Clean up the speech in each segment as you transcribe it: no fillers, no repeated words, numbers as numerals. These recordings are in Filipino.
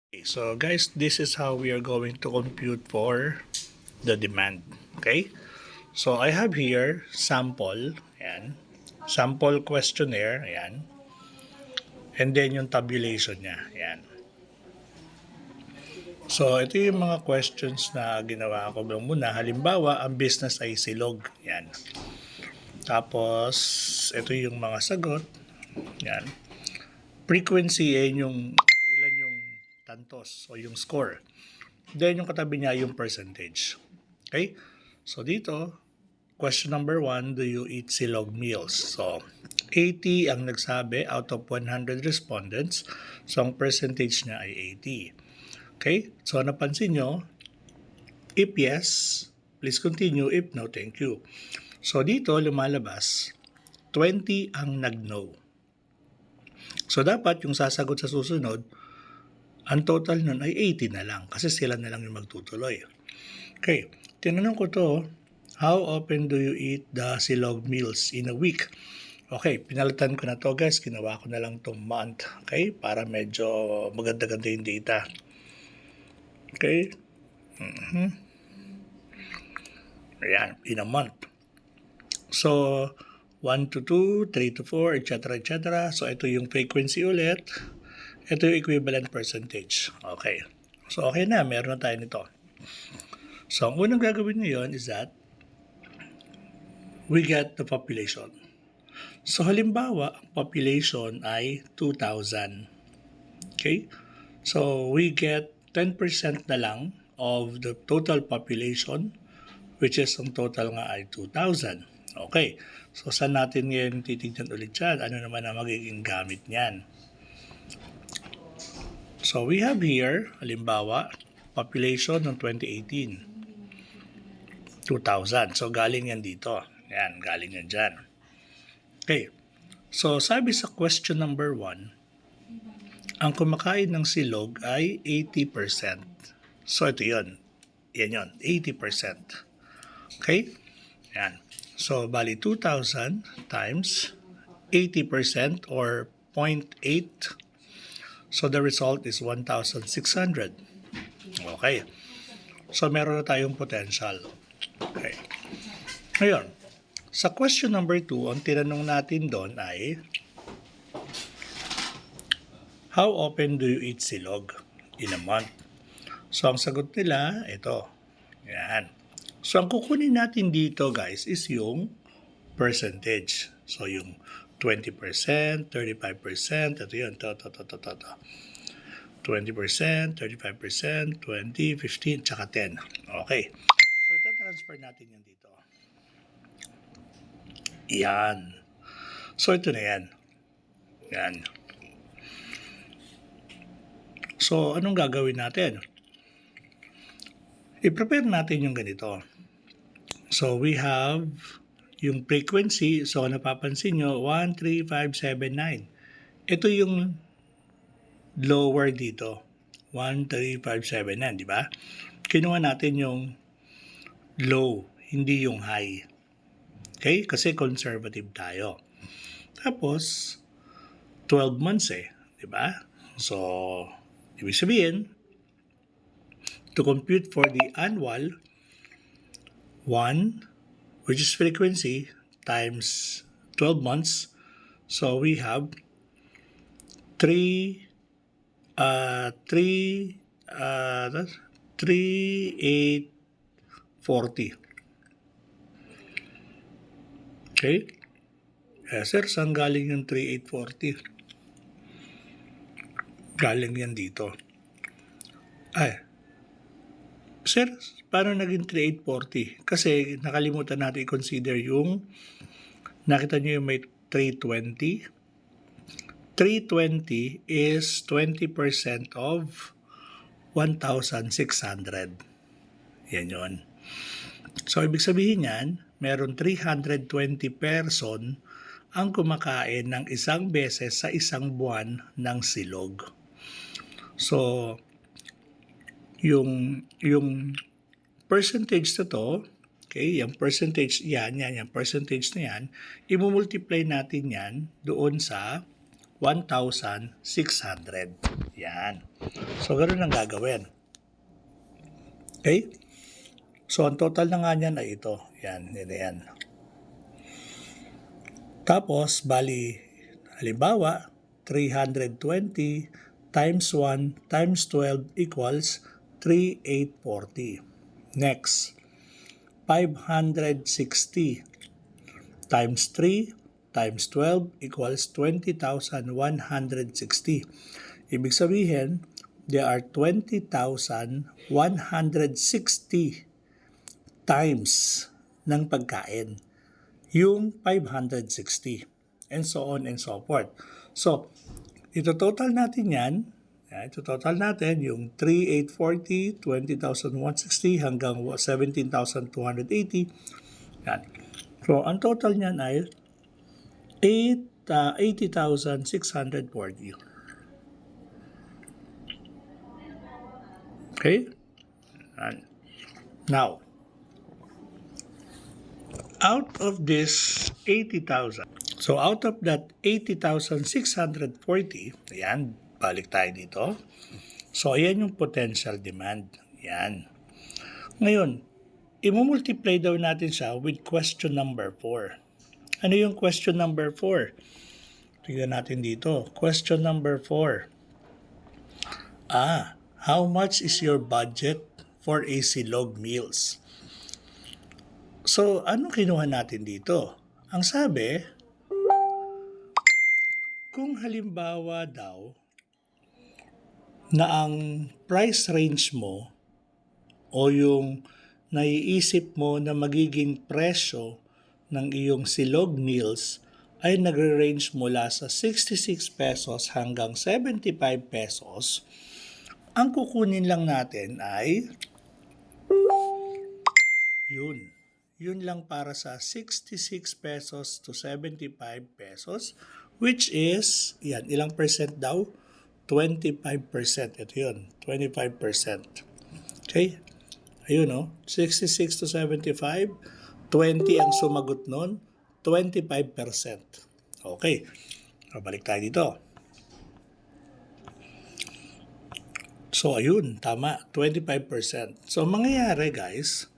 Okay, so guys, this is how we are going to compute for the demand. Okay? So I have here sample, ayan. Sample questionnaire, ayan. And then yung tabulation niya, ayan. So ito yung mga questions na ginawa ko muna. Halimbawa, ang business ay silog, ayan. Tapos, ito yung mga sagot, ayan. Frequency ay yung ilan yung tantos o yung score. Then yung katabi niya yung percentage. Okay? So dito, question number 1, do you eat silog meals? So 80 ang nagsabi out of 100 respondents. So ang percentage niya ay 80. Okay? So napansin nyo, if yes, please continue. If no, thank you. So dito lumalabas 20 ang nag-no. So dapat yung sasagot sa susunod, ang total nun ay 80 na lang kasi sila na lang yung magtutuloy. Okay, tinanong ko to, how often do you eat the silog meals in a week? Okay, pinalitan ko na to guys, ginawa ko na lang tong month, okay, para medyo maganda-ganda yung data. Okay, ayan, in a month. So, 1 to 2, 3 to 4, etc. etc. So, ito yung frequency ulit. Ito yung equivalent percentage. Okay. So, okay na. Meron na tayo nito. So, ang unang gagawin ngayon is that we get the population. So, halimbawa, ang population ay 2,000. Okay? So, we get 10% na lang of the total population, which is ang total nga ay 2,000. Okay. So, saan natin ngayon titignan ulit yan? Ano naman ang magiging gamit niyan? So, we have here, halimbawa, population ng 2018. 2,000. So, galing yan dito. Yan, galing yan dyan. Okay. So, sabi sa question number 1, ang kumakain ng silog ay 80%. So, ito yun. Yan yun, 80%. Okay? Yan. So, bali 2,000 times 80% or 0.8. So, the result is 1,600. Okay. So, meron na tayong potential. Okay. Ngayon, sa question number 2, ang tinanong natin doon ay, how often do you eat silog in a month? So, ang sagot nila, ito. Yan. So, ang kukunin natin dito, guys, is yung percentage. So, yung 20%, 35%, ito yun, ito. 20%, 35%, 20, 15, tsaka 10. Okay. So, ito transfer natin yan dito. Yan. So, ito na yan. Yan. So, anong gagawin natin? I-prepare natin yung ganito. So, we have yung frequency. So, napapansin nyo, 1, 3, 5, 7, 9. Ito yung lower dito. 1, 3, 5, 7, 9, di ba? Kinuha natin yung low, hindi yung high. Okay? Kasi conservative tayo. Tapos, 12 months di ba? So, ibig sabihin, to compute for the annual, 1, which is frequency, times 12 months. So, we have 3,840. Okay? Sir, saan galing yung 3,840? Galing yan dito. Sir, paano naging 3,840? Kasi nakalimutan natin i-consider yung, nakita nyo yung may 320. 320 is 20% of 1,600. Yan yun. So, ibig sabihin yan, meron 320 person ang kumakain ng isang beses sa isang buwan ng silog. So, yung percentage na to, okay, yung percentage yan, yung percentage na yan, i-multiply natin yan doon sa 1,600. Yan. So, ganun ang gagawin. Okay? So, ang total na nga niyan ay ito. Yan, yan. Tapos, bali, halimbawa, 320 times 1 times 12 equals 3,840. Next, 560 times 3 times 12 equals 20,160. Ibig sabihin, there are 20,160 times ng pagkain. Yung 560. And so on and so forth. So, ito total natin yan. Ito total natin yung 3,840, 20,160 hanggang 17,280. Yan. So, ang total niyan ay 80,640. Okay? And now, out of this 80,000, so out of that 80,640, ayan, balik tayo dito. So, ayan yung potential demand. Ayan. Ngayon, i-multiply daw natin siya with question number 4. Ano yung question number 4? Tignan natin dito. Question number 4. How much is your budget for a silog meals? So, ano kinuha natin dito? Ang sabi, kung halimbawa daw na ang price range mo o yung naiisip mo na magiging presyo ng iyong silog meals ay nagre-range mula sa 66 pesos hanggang 75 pesos, ang kukunin lang natin ay yun. Yun lang para sa 66 pesos to 75 pesos, which is, yan, ilang percent daw? 25%. Ito yun, 25%. Okay? Ayun, no? 66 to 75, 20 ang sumagot nun, 25%. Okay. Balik tayo dito. So, ayun, tama, 25%. So, mangyayari, guys,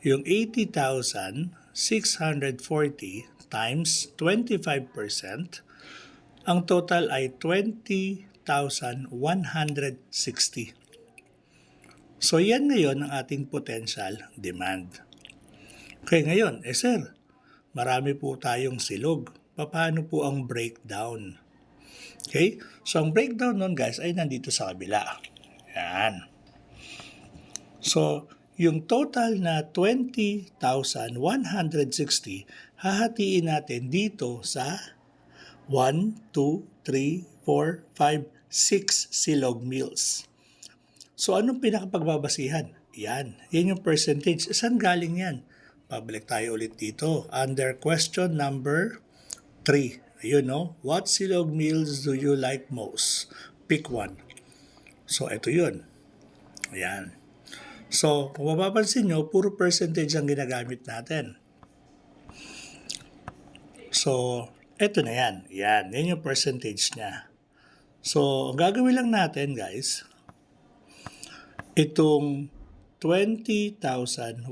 yung 80,640 times 25%, ang total ay 20,160. So, yan ngayon ang ating potential demand. Okay, ngayon, sir, marami po tayong silog. Paano po ang breakdown? Okay, so ang breakdown nun, guys, ay nandito sa kabila. Yan. So, yung total na 20,160, hahatiin natin dito sa 1, 2, 3, 4, 5, 6 silog meals. So, anong pinakapagbabasihan? Yan yung percentage. Saan galing yan? Pabalik tayo ulit dito. Under question number 3. Ayun, no? What silog meals do you like most? Pick one. So, ito yun. Ayan. So, kung mapapansin nyo, puro percentage ang ginagamit natin. So, ito na yan. Yan yung percentage niya. So, ang gagawin lang natin, guys, itong 20,160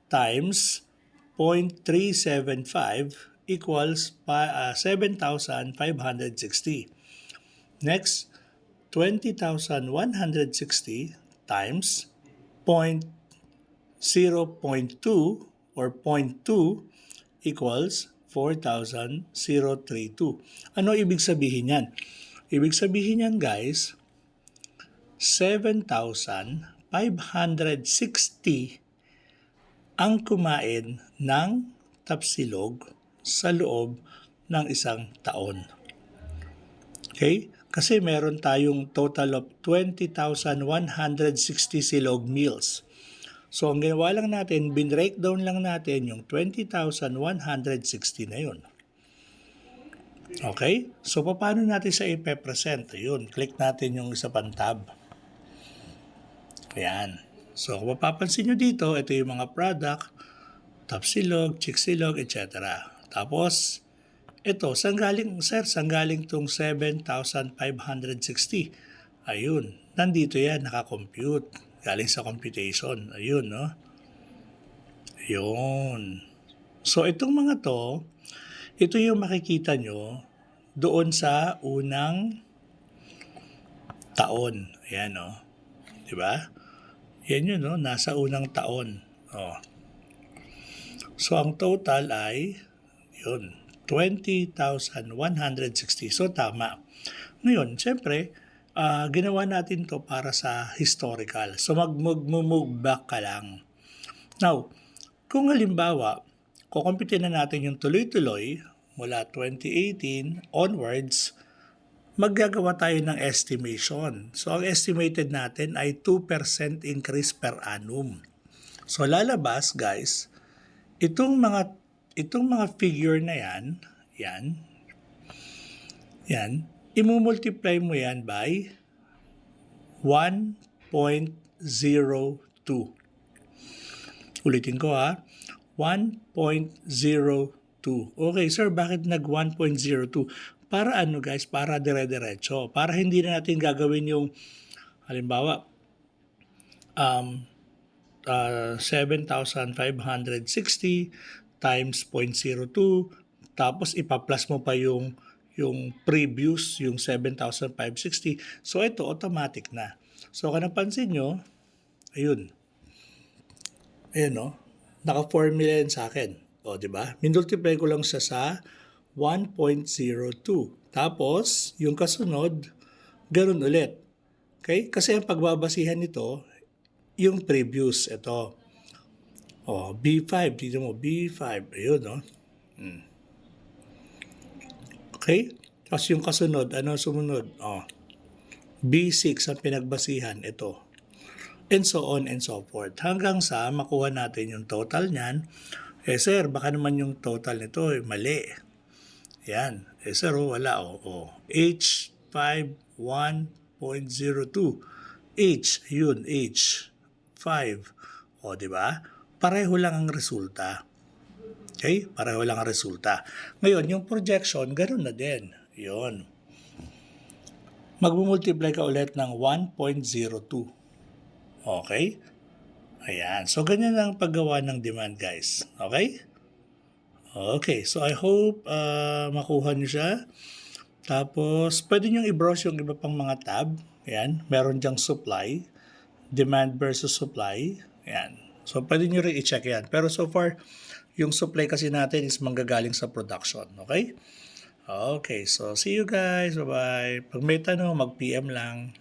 times 0.375 equals 7,560. Next, 20,160 times 0.2 or 0.2 equals 4,032. Ano ibig sabihin yan? Ibig sabihin yan, guys, 7,560 ang kumain ng tapsilog sa loob ng isang taon. Okay? Kasi meron tayong total of 20,160 silog meals. So, ang ginawa lang natin, bin-breakdown lang natin yung 20,160 na yun. Okay? So, paano natin sa ipe-present? Ayun, click natin yung isa pang tab. Ayan. So, kung mapapansin nyo dito, ito yung mga product, tapsilog, chiksilog, etc. Tapos, Ito, saan galing, sir? Saan galing tong 7,560? Ayun, nandito yan, nakakompute. Galing sa computation. Ayun, no? Ayun. So, itong mga to, ito yung makikita nyo doon sa unang taon. Ayan, no? Diba? Yan yun, no? Nasa unang taon. Oh. So, ang total ay, yun, 20,160. So, tama. Ngayon, siyempre, ginawa natin to para sa historical. So, mag-move back ka lang. Now, kung halimbawa, kukumpitin na natin yung tuloy-tuloy mula 2018 onwards, maggagawa tayo ng estimation. So, ang estimated natin ay 2% increase per annum. So, lalabas, guys, itong mga figure na yan, imumultiply mo yan by 1.02. Ulitin ko ha, 1.02. Okay, sir, bakit nag 1.02? Para ano guys, para dire-diretso. Para hindi na natin gagawin yung, halimbawa, 7,560 times 0.02, tapos ipa-plus mo pa yung previous, yung 7,560. So, ito, automatic na. So, kung napansin nyo, ayun, no? Naka-formula yan sa akin. O, di ba? Minultiply ko lang siya sa 1.02. Tapos, yung kasunod, ganun ulit. Okay? Kasi ang pagbabasihan nito, yung previous, ito. O, B5. Dito mo, B5. Ayun, no? Okay? Tapos yung kasunod, ano sumunod? O, B6 ang pinagbasihan. Ito. And so on and so forth. Hanggang sa makuha natin yung total niyan. Sir, baka naman yung total nito mali. Yan. Sir, wala. H5 1.02. H, yun, H5. Di ba? Pareho lang ang resulta. Okay? Pareho lang ang resulta. Ngayon, yung projection, ganoon na din. Yun. Mag-multiply ka ulit ng 1.02. Okay? Ayan. So, ganyan ang paggawa ng demand, guys. Okay? Okay. So, I hope makuha nyo siya. Tapos, pwede nyo i-browse yung iba pang mga tab. Ayan. Meron dyang supply. Demand versus supply. Ayan. So, pwede nyo rin i-check yan. Pero so far, yung supply kasi natin is manggagaling sa production. Okay? Okay. So, see you guys. Bye-bye. Pag may tanong, mag-PM lang.